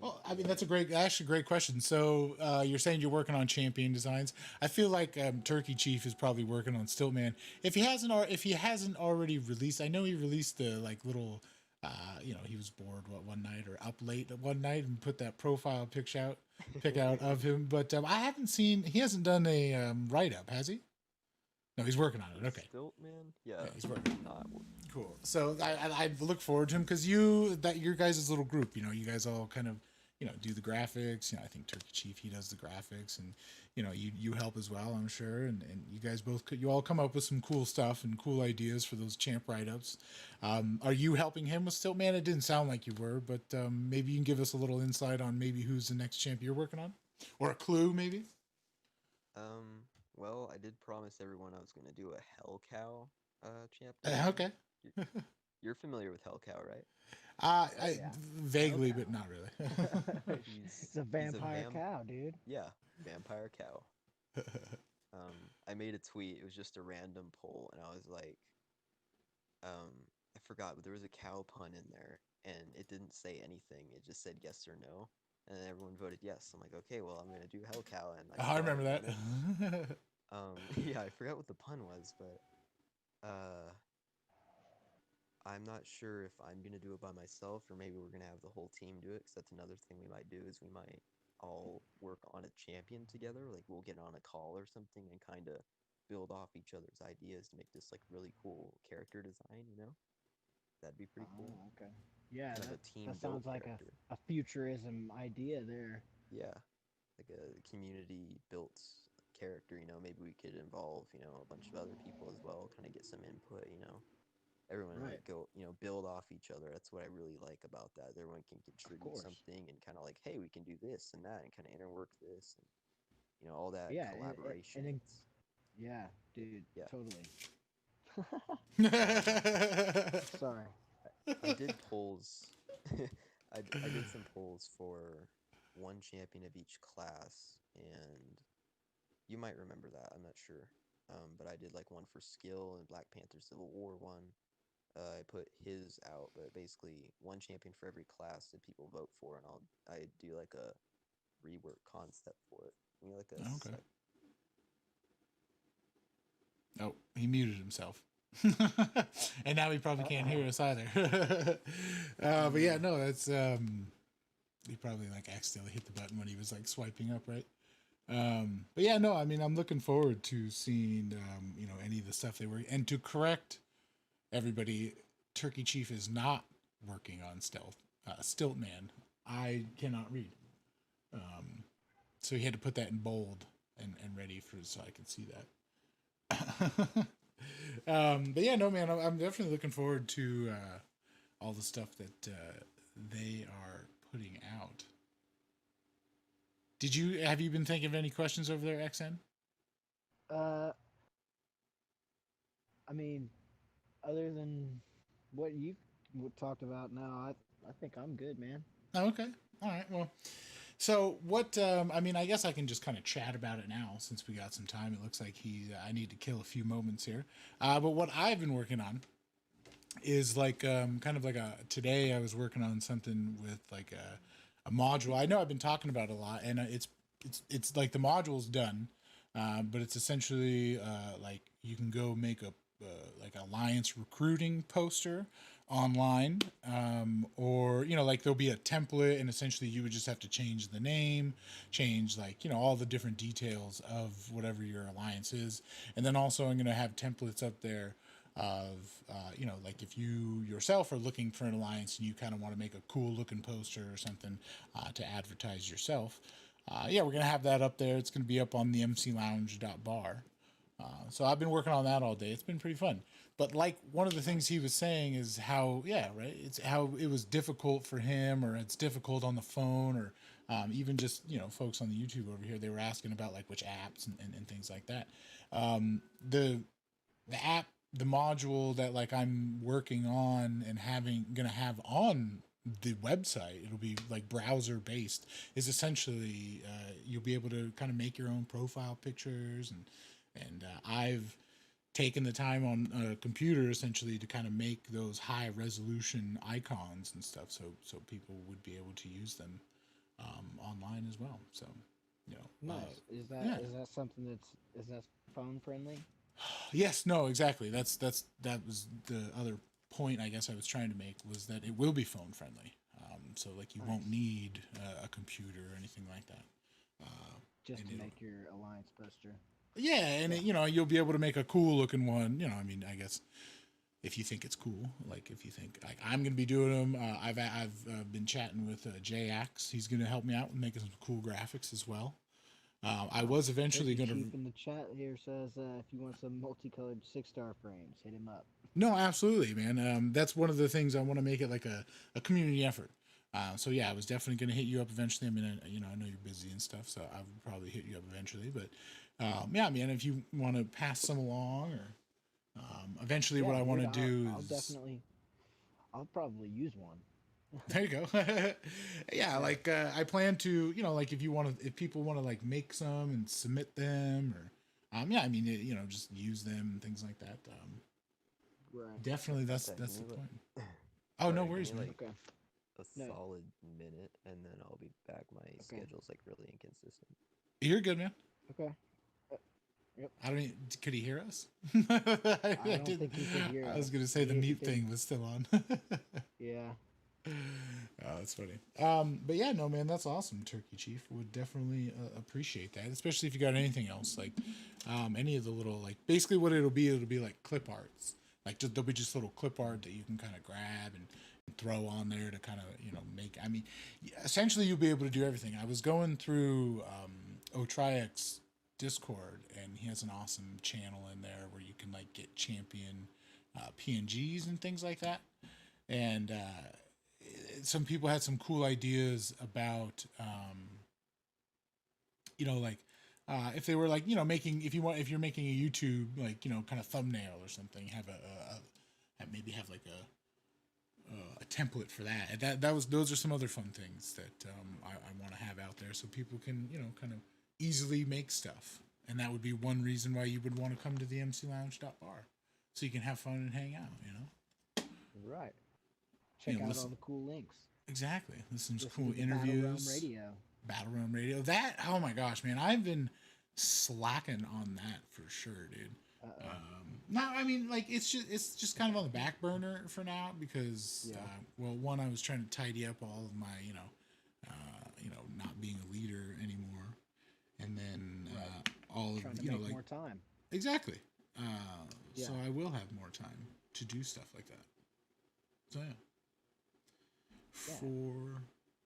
Well, I mean, that's actually a great question. So you're saying you're working on champion designs. I feel like Turkey Chief is probably working on Stiltman. If he hasn't already released, I know he released the like little, he was bored one night or up late one night and put that profile pic out of him. But I haven't seen. He hasn't done a write up, has he? No, he's working on it. Okay. Stiltman? Yeah, he's working. Not. Cool. So I look forward to him because your guys' little group, you guys all kind of, do the graphics. I think Turkey Chief, he does the graphics, and you help as well, I'm sure. And you guys you all come up with some cool stuff and cool ideas for those champ write-ups. Are you helping him with Stiltman? It didn't sound like you were, but maybe you can give us a little insight on maybe who's the next champ you're working on, or a clue maybe. Well, I did promise everyone I was gonna do a Hell Cow champ. Okay. You're familiar with Hell Cow, right? Yeah. Vaguely, Okay. but not really. It's a vampire cow, dude. Yeah, vampire cow. I made a tweet. It was just a random poll, and I was like, I forgot, but there was a cow pun in there, and it didn't say anything. It just said yes or no, and then everyone voted yes. I'm like, okay, well, I'm gonna do Hell Cow, and I remember that. Yeah, I forgot what the pun was, but I'm not sure if I'm gonna do it by myself or maybe we're gonna have the whole team do it. Because that's another thing we might do is we might all work on a champion together. Like we'll get on a call or something and kind of build off each other's ideas to make this like really cool character design. That'd be pretty cool. Oh, okay. Yeah, Kind of that, a team that built sounds like character. a futurism idea there. Yeah, like a community built character. Maybe we could involve a bunch of other people as well. Kind of get some input. Everyone Right. like go build off each other. That's what I really like about that. Everyone can contribute course. something and kind of like, hey, we can do this and that and kind of interwork this and all that Yeah, collaboration. yeah, dude, Yeah. totally. Um, Sorry. I did polls. I did some polls for one champion of each class, and you might remember that. I'm not sure. But I did like one for skill and Black Panther Civil War one. I put his out, but basically one champion for every class that people vote for, and I do like a rework concept for it. Like a Okay. Oh, he muted himself. And now he probably can't hear us either. But yeah, no, that's he probably like accidentally hit the button when he was like swiping up, right? But yeah, no, I mean, I'm looking forward to seeing any of the stuff they were, and to correct everybody, Turkey Chief is not working on Stiltman. I cannot read, so he had to put that in bold and ready so I could see that. But yeah, no, man, I'm definitely looking forward to all the stuff that they are putting out. Have you been thinking of any questions over there, XN? I mean, other than what you talked about now, I think I'm good, man. Oh, okay. All right. Well, so what? I mean, I guess I can just kind of chat about it now since we got some time. It looks like I need to kill a few moments here. But what I've been working on is like kind of like today I was working on something with like a module. I know I've been talking about it a lot, and it's like the module's done, but it's essentially like you can go make a like alliance recruiting poster online, or like there'll be a template, and essentially you would just have to change the name, change like all the different details of whatever your alliance is, and then also I'm going to have templates up there of like if you yourself are looking for an alliance and you kind of want to make a cool looking poster or something to advertise yourself. Yeah, we're gonna have that up there. It's gonna be up on the mclounge.bar. So I've been working on that all day. It's been pretty fun. But like one of the things he was saying is how, yeah, right, it's how it was difficult for him, or it's difficult on the phone, or even just folks on the YouTube over here, they were asking about like which apps and things like that. The app, the module that like I'm working on and gonna have on the website, it'll be like browser based, is essentially you'll be able to kind of make your own profile pictures, and I've taken the time on a computer essentially to kind of make those high resolution icons and stuff, so people would be able to use them online as well. So Nice. Is that something is that phone friendly? yes, no, exactly. That was the other point I guess I was trying to make, was that it will be phone friendly. So like you won't need a computer or anything like that. Just to make your alliance poster. Yeah, and you'll be able to make a cool looking one. I mean, I guess if you think it's cool, like if you think like I'm gonna be doing them, I've been chatting with J-Ax. He's gonna help me out with making some cool graphics as well. I was eventually Turkey gonna. Chief in the chat here says if you want some multicolored 6-star frames, hit him up. No, absolutely, man. That's one of the things I want to make it like a community effort. So yeah, I was definitely going to hit you up eventually. I mean, I know you're busy and stuff, so I would probably hit you up eventually. But yeah, man, if you want to pass some along, or eventually, what I want to do is I'll probably use one. there you go. Yeah, like I plan to, like if people want to like make some and submit them, or yeah, I mean, just use them and things like that. Right. Definitely, that's Okay, the can you point. let- Oh, no Sorry, worries, give me, man. Okay. a No. solid minute, and then I'll be back. My schedule's like really inconsistent. You're good, man. Okay. I don't even, could he hear us? I don't think he could hear I was us. gonna say the He mute didn't- thing was still on. Yeah. Oh, that's funny. But yeah, no, man, that's awesome. Turkey Chief would definitely appreciate that, especially if you got anything else, like any of the little, like basically what it'll be like clip arts. Like there'll be just little clip art that you can kind of grab and throw on there to kind of make. I mean, essentially you'll be able to do everything. I was going through Otriak's Discord, and he has an awesome channel in there where you can like get champion PNGs and things like that. And some people had some cool ideas about like if they were like making if you're making a YouTube like kind of thumbnail or something, have maybe have like a template for that. Those are some other fun things that I want to have out there so people can kind of easily make stuff. And that would be one reason why you would want to come to the mclounge.bar, so you can have fun and hang out. Right. Check out all the cool links. Exactly. Listen to Listen cool to the interviews. Battle Realm Radio. That, oh my gosh, man, I've been slacking on that for sure, dude. No, I mean, like it's just kind of on the back burner for now because well, one, I was trying to tidy up all of my not being a leader anymore, and then all of Trying to make like more time. exactly. So I will have more time to do stuff like that. So yeah. For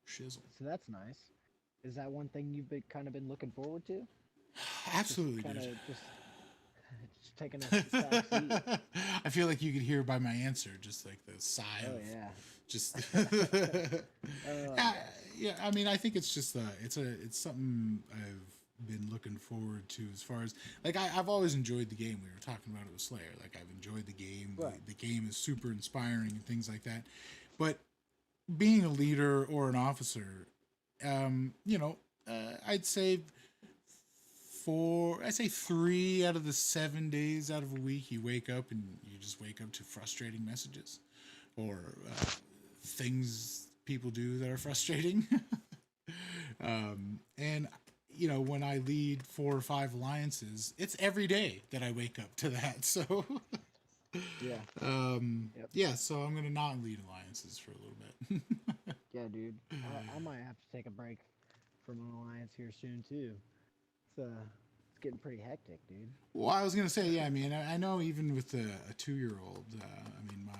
shizzle. So that's nice. Is that one thing you've kind of been looking forward to? Absolutely, Kind dude. of just taking a back seat. I feel like you could hear by my answer, just like the sigh Oh of yeah. just yeah. I mean, I think it's just it's something I've been looking forward to as far as like I've always enjoyed the game. We were talking about it with Slayer. Like I've enjoyed the game. Right. The game is super inspiring and things like that. But being a leader or an officer, I'd say 3 out of the 7 days out of a week, you wake up and you just wake up to frustrating messages or things people do that are frustrating. And when I lead 4 or 5 alliances, it's every day that I wake up to that. So Yeah. yeah, so I'm gonna not lead alliances for a little bit. Yeah, dude. I might have to take a break from an alliance here soon too. It's getting pretty hectic, dude. Well, I was gonna say, yeah. I mean, I know even with a 2-year-old, I mean, my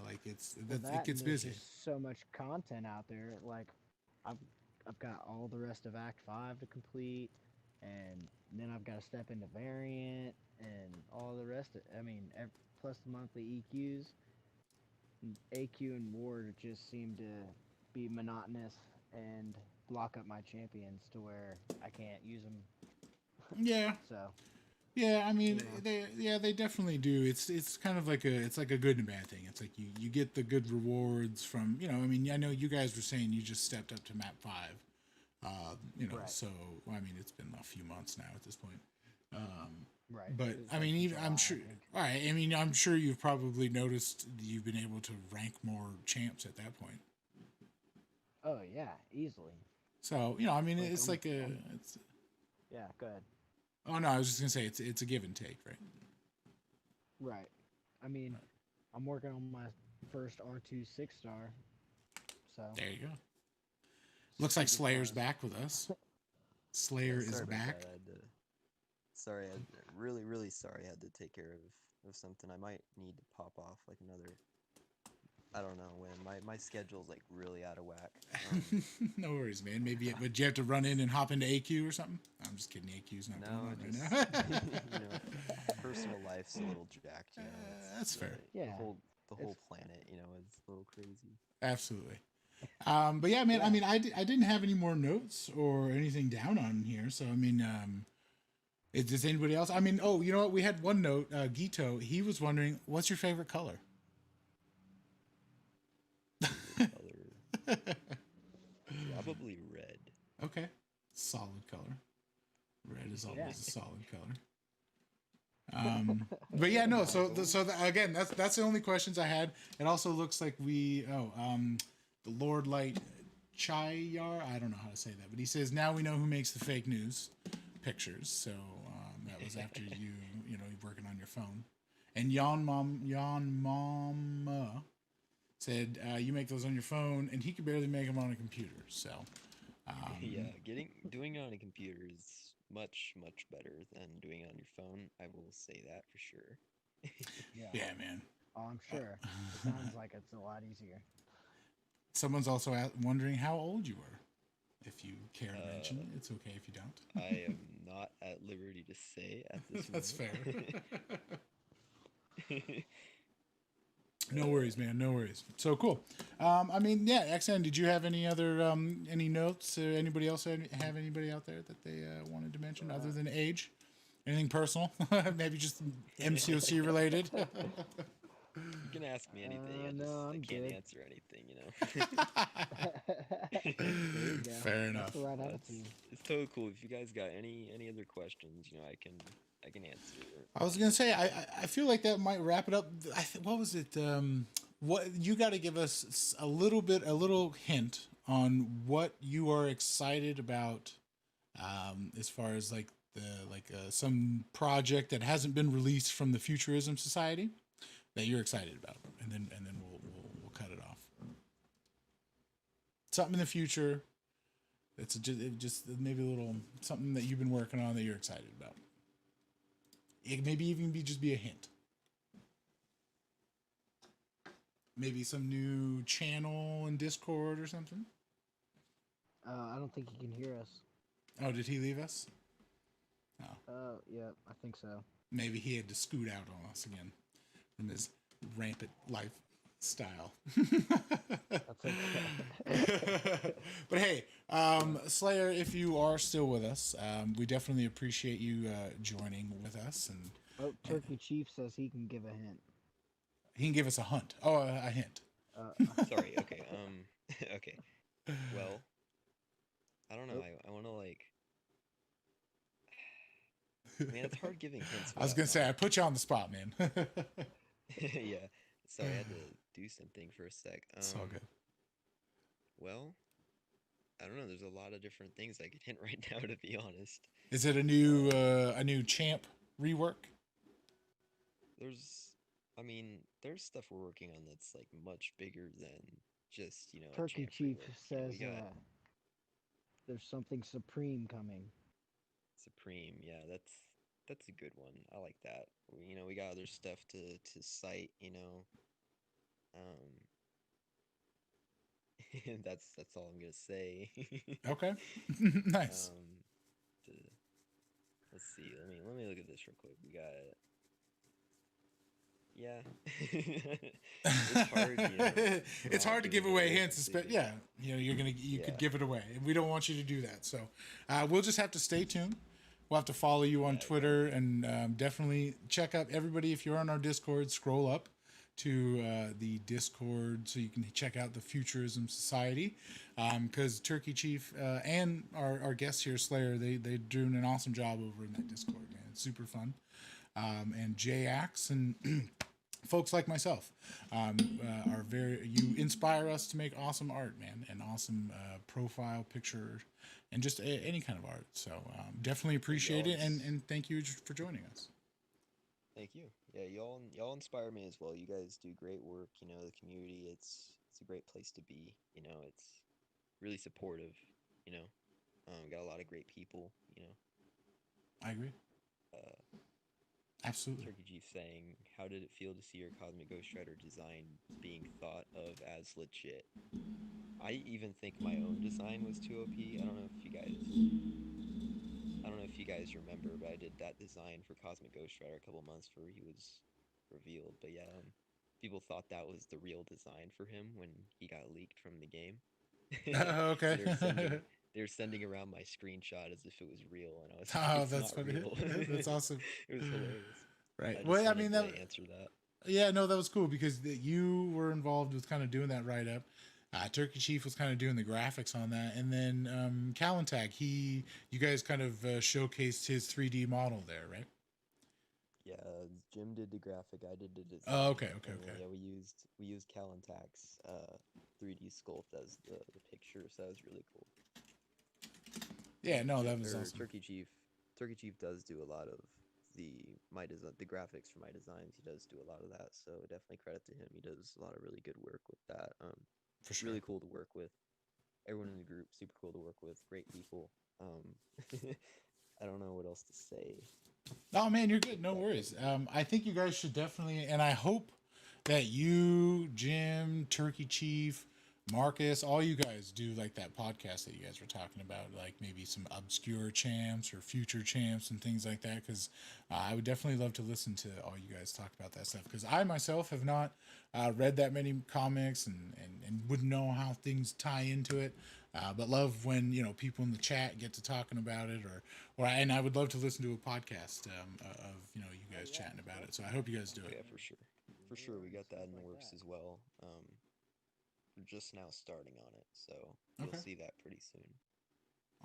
like it gets busy. There's just so much content out there. Like, I've got all the rest of Act 5 to complete, and then I've got to step into variant and all the rest of. I mean, plus the monthly EQs. AQ and Ward just seem to be monotonous and block up my champions to where I can't use them. Yeah. So. Yeah, I mean, they definitely do. It's kind of like a good and bad thing. It's like you get the good rewards from I mean, I know you guys were saying you just stepped up to map 5. Right. So I mean, it's been a few months now at this point. Right. But I mean, even I'm sure. All right. I mean, I'm sure you've probably noticed you've been able to rank more champs at that point. Oh yeah, easily. So I mean, it's like a. It's, yeah. Go ahead. Oh no, I was just gonna say it's a give and take, right? Right. I mean, I'm working on my first R2 6-star. So. There you go. Looks like Slayer's back with us. Slayer is back. sorry, really sorry I had to take care of something. I might need to pop off like another. I don't know when. My schedule's like really out of whack. No worries, man. Maybe would you have to run in and hop into AQ or something? I'm just kidding. AQ's not going on right now. Personal life's a little jacked. That's fair. Yeah. The whole planet, is a little crazy. Absolutely. But yeah, man. I mean, I didn't have any more notes or anything down on here. So I mean, does anybody else? I mean, oh, you know what? We had one note. Gito. He was wondering, what's your favorite color? Color. Probably red. Okay, solid color. Red is always a solid color. But yeah, no. So again, that's the only questions I had. It also looks like the Lord Light Chayar. I don't know how to say that, but he says now we know who makes the fake news pictures. So that was after you working on your phone. And Yon Mama said you make those on your phone, and he could barely make them on a computer. So yeah, doing it on a computer is much better than doing it on your phone. I will say that for sure. Yeah, man. Oh, I'm sure. It sounds like it's a lot easier. Someone's also wondering how old you were. If you care to mention, it's okay if you don't. I am not at liberty to say at this That's moment. fair. No worries, man. No worries. So cool. I mean, yeah, XN, did you have any other any notes? Anybody else have anybody out there that they wanted to mention other than age? Anything personal? Maybe just MCoC related? You can ask me anything. I can't answer anything, There you go. Fair enough. That's the right attitude. It's totally cool. If you guys got any other questions, I can answer. I was gonna say I feel like that might wrap it up. What was it? What you got to give us a little hint on what you are excited about, as far as like some project that hasn't been released from the Futurism Society that you're excited about, and then we'll cut it off. Something in the future. It's just maybe a little something that you've been working on that you're excited about. It maybe even be a hint. Maybe some new channel in Discord or something. I don't think he can hear us. Oh, did he leave us? Yeah, I think so. Maybe he had to scoot out on us again from his rampant lifestyle. That's okay. But hey, Slayer, if you are still with us, we definitely appreciate you joining with us. And Turkey Chief says he can give a hint. he can give us a hunt. Oh, a hint. Sorry. Okay. Okay. Well, I don't know. I want to Man, it's hard giving hints. I was gonna say I put you on the spot, man. Yeah. Sorry, I had to do something for a sec. It's all good. Well, I don't know. There's a lot of different things I could hint right now, to be honest. Is it a new champ rework? There's stuff we're working on that's like much bigger than just a Turkey champ Chief rework. says We got there's something supreme coming. Supreme. Yeah, that's a good one. I like that. We got other stuff to cite. That's all I'm gonna say. Okay. Nice. Let's see. Let me look at this real quick. We got. Yeah. It's hard. It's hard to give away hints, but specific. yeah, you could give it away, and we don't want you to do that. So we'll just have to stay tuned. We'll have to follow you on Twitter, and definitely check out everybody. If you're on our Discord, scroll up to the Discord so you can check out the Futurism Society, because Turkey Chief and our guests here, Slayer, they're doing an awesome job over in that Discord, man. It's super fun. And J-Ax and folks like myself you inspire us to make awesome art, man, and awesome profile picture and just any kind of art. So definitely appreciate it, and thank you for joining us. Thank you. Yeah, y'all inspire me as well. You guys do great work. The community, it's a great place to be. It's really supportive. Got a lot of great people. I agree. Absolutely. Turkey Chief saying, "How did it feel to see your Cosmic Ghost Rider design being thought of as legit?" I even think my own design was too OP. I don't know if you guys remember, but I did that design for Cosmic Ghost Rider a couple months before he was revealed. But yeah, people thought that was the real design for him when he got leaked from the game. So Okay. they're sending around my screenshot as if it was real, and I was like, Oh, it's that's not funny. real. That's awesome. It was hilarious. Right. I just Well, I wanted mean to that. answer that. Yeah, no, that was cool because you were involved with kind of doing that write up. Turkey Chief was kind of doing the graphics on that, and then Calentag, you guys kind of showcased his 3D model there, right? Yeah, Jim did the graphic, I did the design. Oh, okay. And then, yeah, we used Calentach's 3D sculpt as the picture, so that was really cool. Yeah, no, that was awesome. Turkey Chief does do a lot of the graphics for my designs. He does do a lot of that, so definitely credit to him. He does a lot of really good work with that. For sure. Really cool to work with. Everyone in the group super cool to work with. Great people. I don't know what else to say. Oh man, you're good. No worries. I think you guys should definitely, and I hope that you, Jim, Turkey Chief, Marcus, all you guys do like that podcast that you guys were talking about, like maybe some obscure champs or future champs and things like that. Because I would definitely love to listen to all you guys talk about that stuff. Because I myself have not read that many comics and wouldn't know how things tie into it. But love when people in the chat get to talking about it, and I would love to listen to a podcast of you guys chatting about it. So I hope you guys do it. Yeah, for sure. For sure, we got that in the works as well. We're just now starting on it, so you'll see that pretty soon.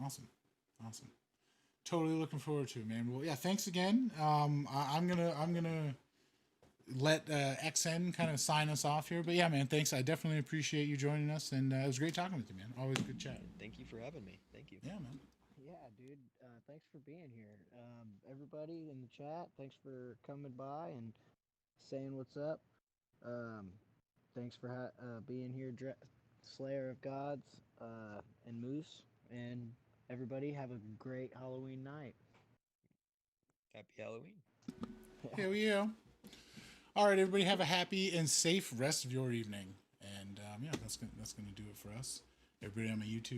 Awesome. Totally looking forward to it, man. Well, yeah, thanks again. I'm gonna let XN kind of sign us off here, but yeah, man, thanks. I definitely appreciate you joining us, and it was great talking with you, man. Always a good chat. Thank you for having me. Thank you. Yeah, man. Yeah, dude. Thanks for being here. Everybody in the chat, thanks for coming by and saying what's up. Thanks for being here, Slayer of Gods and Moose. And everybody have a great Halloween night. Happy Halloween. Here we go. All right, everybody, have a happy and safe rest of your evening. And yeah, that's gonna do it for us. Everybody on my YouTube.